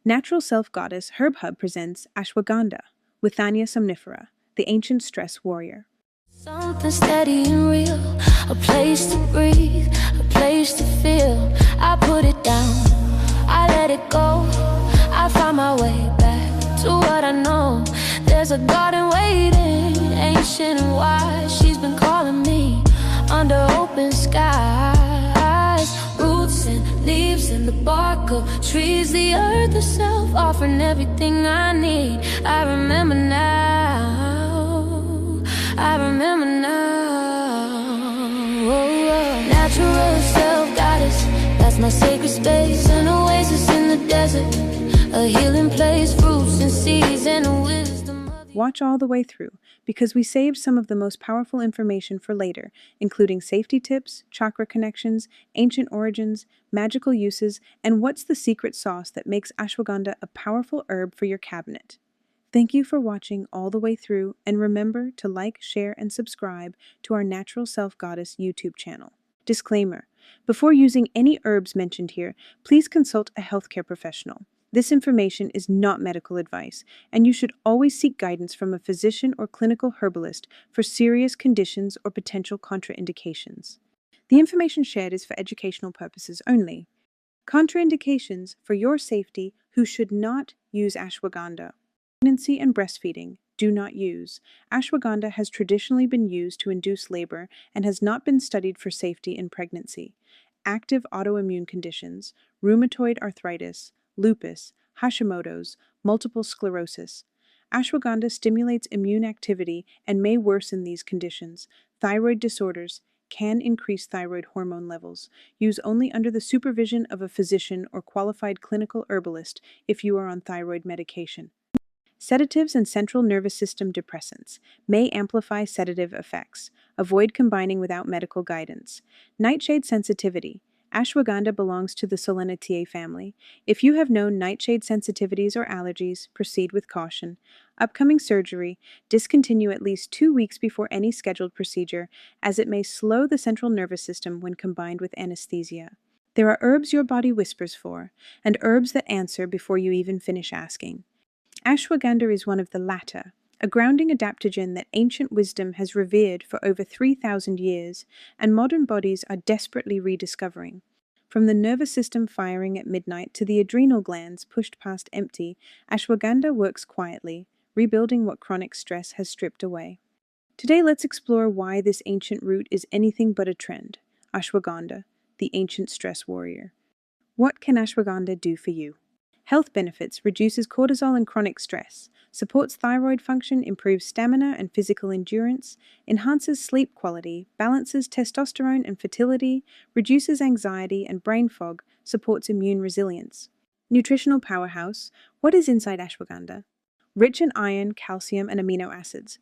NaturalSelfGoddess Herb Hub presents Ashwagandha, Withania somnifera, the ancient stress warrior. Something steady and real, a place to breathe, a place to feel. I put it down, I let it go. I find my way back to what I know. There's a garden waiting, ancient and wise. She's been calling me under open skies. Roots and leaves and the bark of trees, the earth itself offering everything I need. I remember now, I remember now. Natural self-goddess, that's my sacred space. An oasis in the desert, a healing place. Fruits and seeds and the wisdom of the... Watch all the way through, because we saved some of the most powerful information for later, including safety tips, chakra connections, ancient origins, magical uses, and what's the secret sauce that makes ashwagandha a powerful herb for your cabinet. Thank you for watching all the way through, and remember to like, share, and subscribe to our Natural Self Goddess YouTube channel. Disclaimer: before using any herbs mentioned here, please consult a healthcare professional. This information is not medical advice, and you should always seek guidance from a physician or clinical herbalist for serious conditions or potential contraindications. The information shared is for educational purposes only. Contraindications for your safety: who should not use ashwagandha. Pregnancy and breastfeeding, do not use. Ashwagandha has traditionally been used to induce labor and has not been studied for safety in pregnancy. Active autoimmune conditions, rheumatoid arthritis, lupus, Hashimoto's, multiple sclerosis. Ashwagandha stimulates immune activity and may worsen these conditions. Thyroid disorders can increase thyroid hormone levels. Use only under the supervision of a physician or qualified clinical herbalist if you are on thyroid medication. Sedatives and central nervous system depressants may amplify sedative effects. Avoid combining without medical guidance. Nightshade sensitivity. Ashwagandha belongs to the Solanaceae family. If you have known nightshade sensitivities or allergies, proceed with caution. Upcoming surgery: discontinue at least 2 weeks before any scheduled procedure, as it may slow the central nervous system when combined with anesthesia. There are herbs your body whispers for, and herbs that answer before you even finish asking. Ashwagandha is one of the latter, a grounding adaptogen that ancient wisdom has revered for over 3,000 years, and modern bodies are desperately rediscovering. From the nervous system firing at midnight to the adrenal glands pushed past empty, ashwagandha works quietly, rebuilding what chronic stress has stripped away. Today, let's explore why this ancient root is anything but a trend. Ashwagandha, the ancient stress warrior. What can ashwagandha do for you? Health benefits: reduces cortisol and chronic stress, supports thyroid function, improves stamina and physical endurance, enhances sleep quality, balances testosterone and fertility, reduces anxiety and brain fog, supports immune resilience. Nutritional powerhouse: what is inside ashwagandha? Rich in iron, calcium, and amino acids,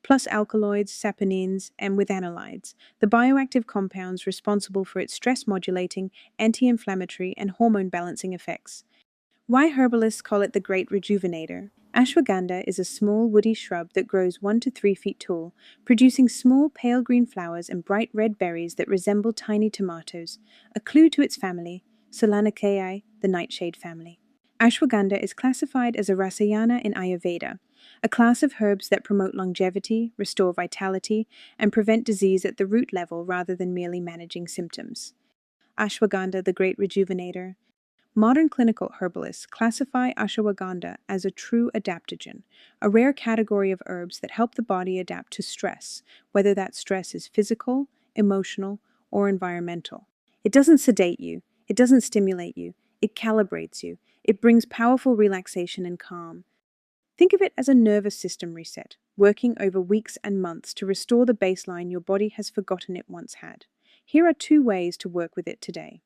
plus alkaloids, saponins, and withanolides, the bioactive compounds responsible for its stress-modulating, anti-inflammatory, and hormone-balancing effects. Why herbalists call it the Great Rejuvenator? Ashwagandha is a small woody shrub that grows 1 to 3 feet tall, producing small pale green flowers and bright red berries that resemble tiny tomatoes, a clue to its family, Solanaceae, the Nightshade family. Ashwagandha is classified as a rasayana in Ayurveda, a class of herbs that promote longevity, restore vitality, and prevent disease at the root level rather than merely managing symptoms. Ashwagandha, the Great Rejuvenator. Modern clinical herbalists classify ashwagandha as a true adaptogen, a rare category of herbs that help the body adapt to stress, whether that stress is physical, emotional, or environmental. It doesn't sedate you, it doesn't stimulate you, it calibrates you, it brings powerful relaxation and calm. Think of it as a nervous system reset, working over weeks and months to restore the baseline your body has forgotten it once had. Here are 2 ways to work with it today.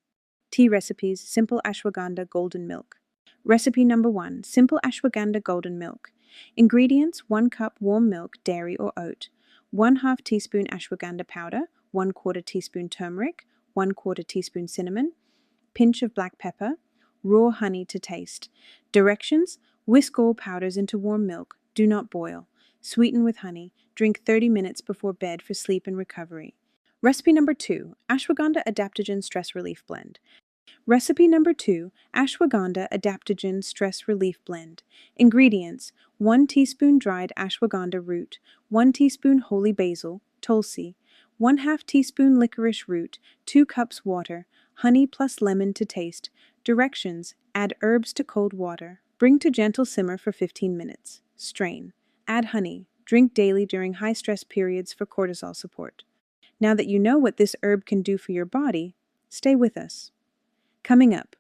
Tea recipes: simple ashwagandha golden milk. Recipe number 1: simple ashwagandha golden milk. Ingredients: 1 cup warm milk, dairy or oat, 1/2 teaspoon ashwagandha powder, 1/4 teaspoon turmeric, 1/4 teaspoon cinnamon, pinch of black pepper, raw honey to taste. Directions: whisk all powders into warm milk, do not boil. Sweeten with honey. Drink 30 minutes before bed for sleep and recovery. Recipe number 2: ashwagandha adaptogen stress relief blend. Recipe number 2, Ashwagandha Adaptogen Stress Relief Blend. Ingredients: 1 teaspoon dried ashwagandha root, 1 teaspoon holy basil, tulsi, 1/2 teaspoon licorice root, 2 cups water, honey plus lemon to taste. Directions: add herbs to cold water. Bring to gentle simmer for 15 minutes. Strain. Add honey. Drink daily during high-stress periods for cortisol support. Now that you know what this herb can do for your body, stay with us. Coming up,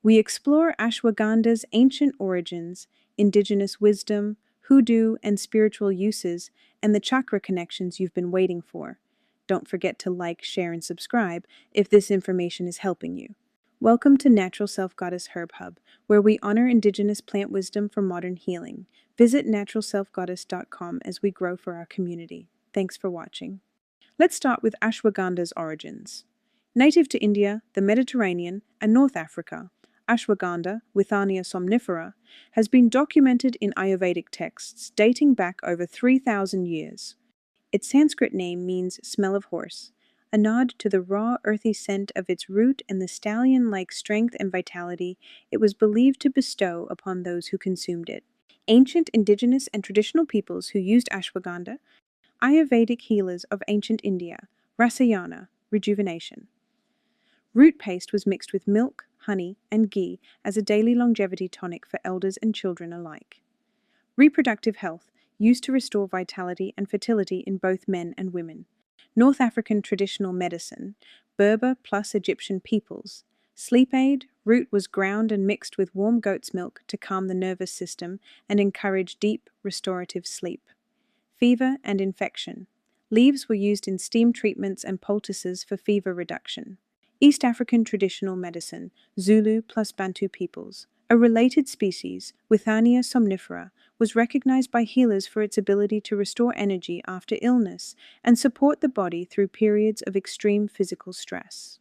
we explore ashwagandha's ancient origins, indigenous wisdom, hoodoo and spiritual uses, and the chakra connections you've been waiting for. Don't forget to like, share, and subscribe if this information is helping you. Welcome to Natural Self Goddess Herb Hub, where we honor indigenous plant wisdom for modern healing. Visit NaturalSelfGoddess.com as we grow for our community. Thanks for watching. Let's start with ashwagandha's origins. Native to India, the Mediterranean, and North Africa, ashwagandha, Withania somnifera, has been documented in Ayurvedic texts dating back over 3,000 years. Its Sanskrit name means smell of horse, a nod to the raw, earthy scent of its root and the stallion-like strength and vitality it was believed to bestow upon those who consumed it. Ancient indigenous and traditional peoples who used ashwagandha, Ayurvedic healers of ancient India, rasayana, rejuvenation. Root paste was mixed with milk, honey, and ghee as a daily longevity tonic for elders and children alike. Reproductive health, used to restore vitality and fertility in both men and women. North African traditional medicine, Berber plus Egyptian peoples. Sleep aid, root was ground and mixed with warm goat's milk to calm the nervous system and encourage deep, restorative sleep. Fever and infection. Leaves were used in steam treatments and poultices for fever reduction. East African traditional medicine, Zulu plus Bantu peoples. A related species, Withania somnifera, was recognized by healers for its ability to restore energy after illness and support the body through periods of extreme physical stress.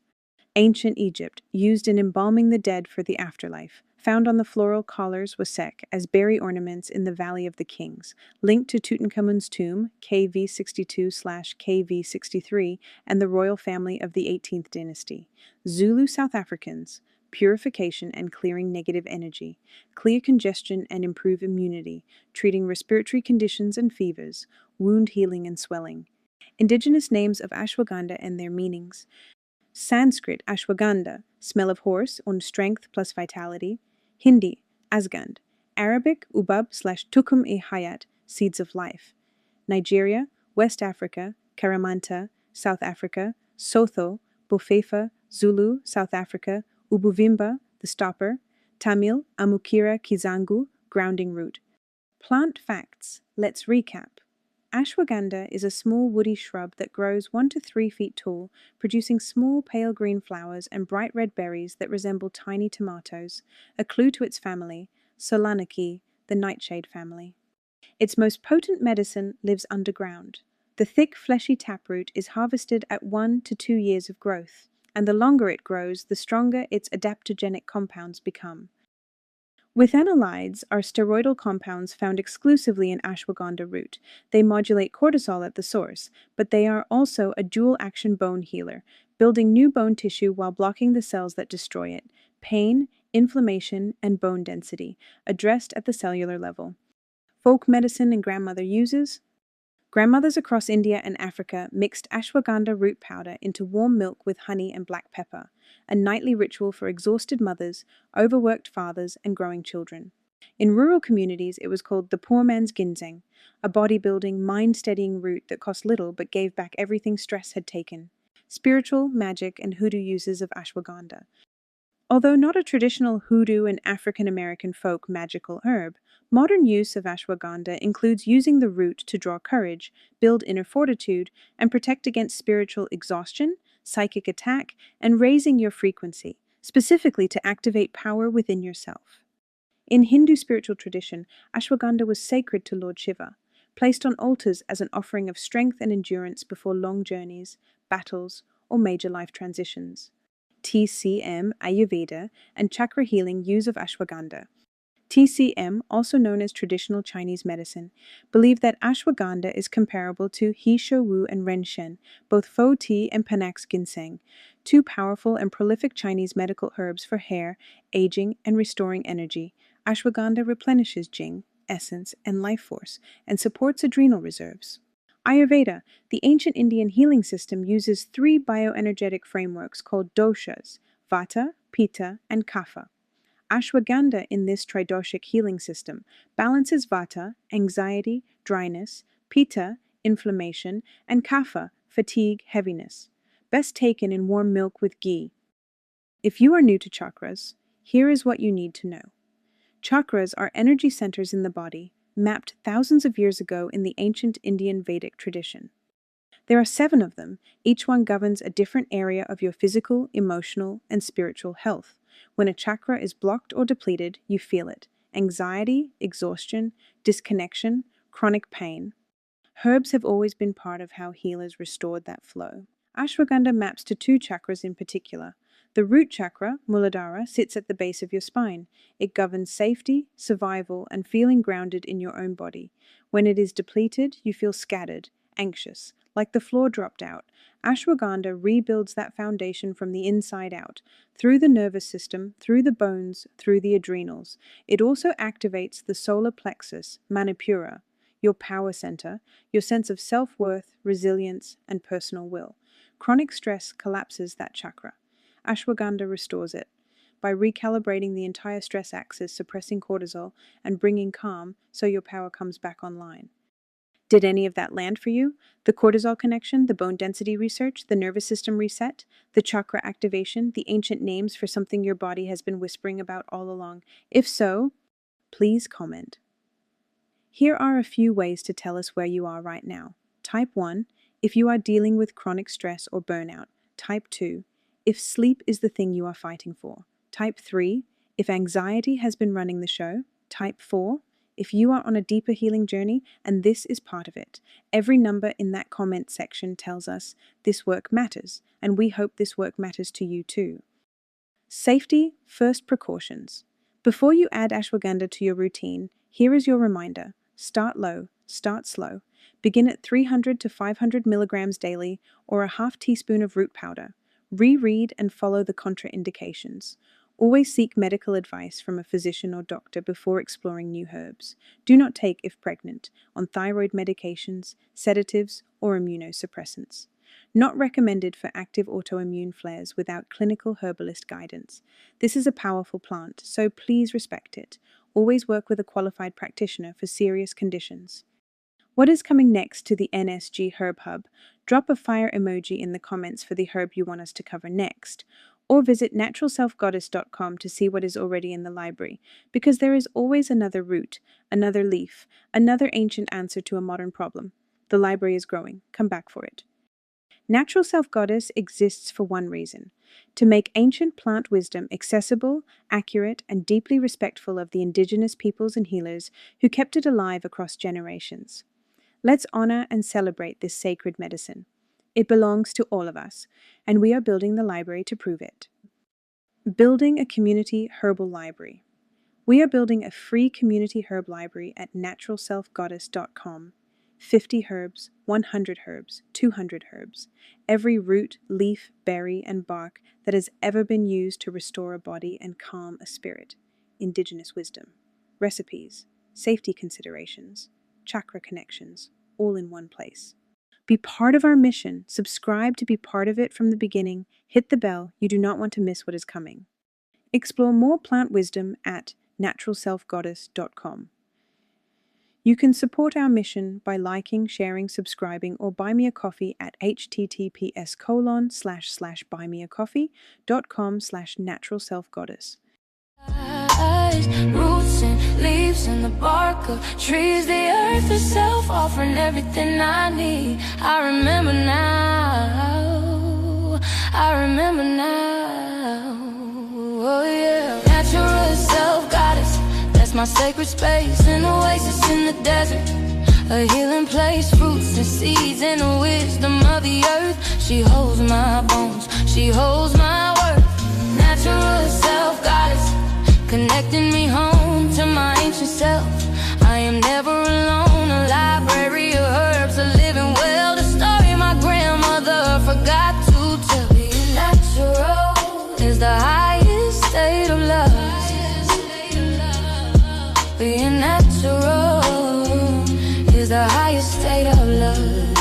Ancient Egypt, used in embalming the dead for the afterlife. Found on the floral collars wasek as berry ornaments in the Valley of the Kings, linked to Tutankhamun's tomb, KV62/KV63, and the royal family of the 18th dynasty. Zulu South Africans, purification and clearing negative energy, clear congestion and improve immunity, treating respiratory conditions and fevers, wound healing and swelling. Indigenous names of ashwagandha and their meanings. Sanskrit, ashwagandha, smell of horse, on strength plus vitality. Hindi, asgand. Arabic, ubab/tukum-e-hayat, seeds of life. Nigeria, West Africa, Karamanta, South Africa, Sotho, Bofefa, Zulu, South Africa, Ubuvimba, the stopper. Tamil, Amukira kizangu, grounding root. Plant facts. Let's recap. Ashwagandha is a small woody shrub that grows 1 to 3 feet tall, producing small pale green flowers and bright red berries that resemble tiny tomatoes, a clue to its family, Solanaceae, the Nightshade family. Its most potent medicine lives underground. The thick, fleshy taproot is harvested at 1 to 2 years of growth, and the longer it grows, the stronger its adaptogenic compounds become. Withanolides are steroidal compounds found exclusively in ashwagandha root. They modulate cortisol at the source, but they are also a dual-action bone healer, building new bone tissue while blocking the cells that destroy it. Pain, inflammation, and bone density, addressed at the cellular level. Folk medicine and grandmother uses. Grandmothers across India and Africa mixed ashwagandha root powder into warm milk with honey and black pepper, a nightly ritual for exhausted mothers, overworked fathers, and growing children. In rural communities, it was called the poor man's ginseng, a bodybuilding, mind-steadying root that cost little but gave back everything stress had taken. Spiritual, magic, and hoodoo uses of ashwagandha. Although not a traditional hoodoo and African-American folk magical herb, modern use of ashwagandha includes using the root to draw courage, build inner fortitude, and protect against spiritual exhaustion, psychic attack, and raising your frequency, specifically to activate power within yourself. In Hindu spiritual tradition, ashwagandha was sacred to Lord Shiva, placed on altars as an offering of strength and endurance before long journeys, battles, or major life transitions. TCM, Ayurveda, and chakra healing use of ashwagandha. TCM, also known as traditional Chinese medicine, believe that ashwagandha is comparable to he shou and renshen, both fo tea and Panax ginseng, two powerful and prolific Chinese medical herbs for hair, aging, and restoring energy. Ashwagandha replenishes Jing, essence, and life force, and supports adrenal reserves. Ayurveda, the ancient Indian healing system, uses three bioenergetic frameworks called doshas: Vata, Pitta, and Kapha. Ashwagandha in this tridoshic healing system balances Vata, anxiety, dryness, Pitta, inflammation, and Kapha, fatigue, heaviness. Best taken in warm milk with ghee. If you are new to chakras, here is what you need to know. Chakras are energy centers in the body, mapped thousands of years ago in the ancient Indian Vedic tradition. There are 7 of them. Each one governs a different area of your physical, emotional, and spiritual health. When a chakra is blocked or depleted, you feel it: anxiety, exhaustion, disconnection, chronic pain. Herbs have always been part of how healers restored that flow. Ashwagandha maps to 2 chakras in particular. The root chakra, Muladhara, sits at the base of your spine. It governs safety, survival, and feeling grounded in your own body. When it is depleted, you feel scattered, anxious, like the floor dropped out. Ashwagandha rebuilds that foundation from the inside out, through the nervous system, through the bones, through the adrenals. It also activates the solar plexus, Manipura, your power center, your sense of self-worth, resilience, and personal will. Chronic stress collapses that chakra. Ashwagandha restores it by recalibrating the entire stress axis, suppressing cortisol, and bringing calm so your power comes back online. Did any of that land for you? The cortisol connection, the bone density research, the nervous system reset, the chakra activation, the ancient names for something your body has been whispering about all along? If so, please comment. Here are a few ways to tell us where you are right now. Type 1, if you are dealing with chronic stress or burnout. Type 2, if sleep is the thing you are fighting for. Type 3, if anxiety has been running the show. Type 4, if you are on a deeper healing journey and this is part of it. Every number in that comment section tells us this work matters, and we hope this work matters to you too. Safety first precautions. Before you add ashwagandha to your routine, here is your reminder. Start low, start slow. Begin at 300 to 500 milligrams daily or a half teaspoon of root powder. Reread and follow the contraindications. Always seek medical advice from a physician or doctor before exploring new herbs. Do not take, if pregnant, on thyroid medications, sedatives, or immunosuppressants. Not recommended for active autoimmune flares without clinical herbalist guidance. This is a powerful plant, so please respect it. Always work with a qualified practitioner for serious conditions. What is coming next to the NSG Herb Hub? Drop a fire emoji in the comments for the herb you want us to cover next. Or visit NaturalSelfGoddess.com to see what is already in the library, because there is always another root, another leaf, another ancient answer to a modern problem. The library is growing. Come back for it. Natural Self Goddess exists for one reason: to make ancient plant wisdom accessible, accurate, and deeply respectful of the indigenous peoples and healers who kept it alive across generations. Let's honor and celebrate this sacred medicine. It belongs to all of us, and we are building the library to prove it. Building a community herbal library. We are building a free community herb library at NaturalSelfGoddess.com. 50 herbs, 100 herbs, 200 herbs, every root, leaf, berry, and bark that has ever been used to restore a body and calm a spirit. Indigenous wisdom, recipes, safety considerations, chakra connections, all in one place. Be part of our mission. Subscribe to be part of it from the beginning. Hit the bell. You do not want to miss what is coming. Explore more plant wisdom at NaturalSelfGoddess.com. You can support our mission by liking, sharing, subscribing, or buy me a coffee at https://buymeacoffee.com/naturalselfgoddess. Roots and leaves and the bark of trees, the earth itself offering everything I need. I remember now, I remember now. Oh yeah, natural self goddess, that's my sacred space. An oasis in the desert, a healing place. Roots and seeds and the wisdom of the earth. She holds my bones, she holds my worth. Natural self goddess, connecting me home to my yourself. I am never alone. A library of herbs, a living well. The story my grandmother forgot to tell. Being natural is the highest state of love. Being natural is the highest state of love.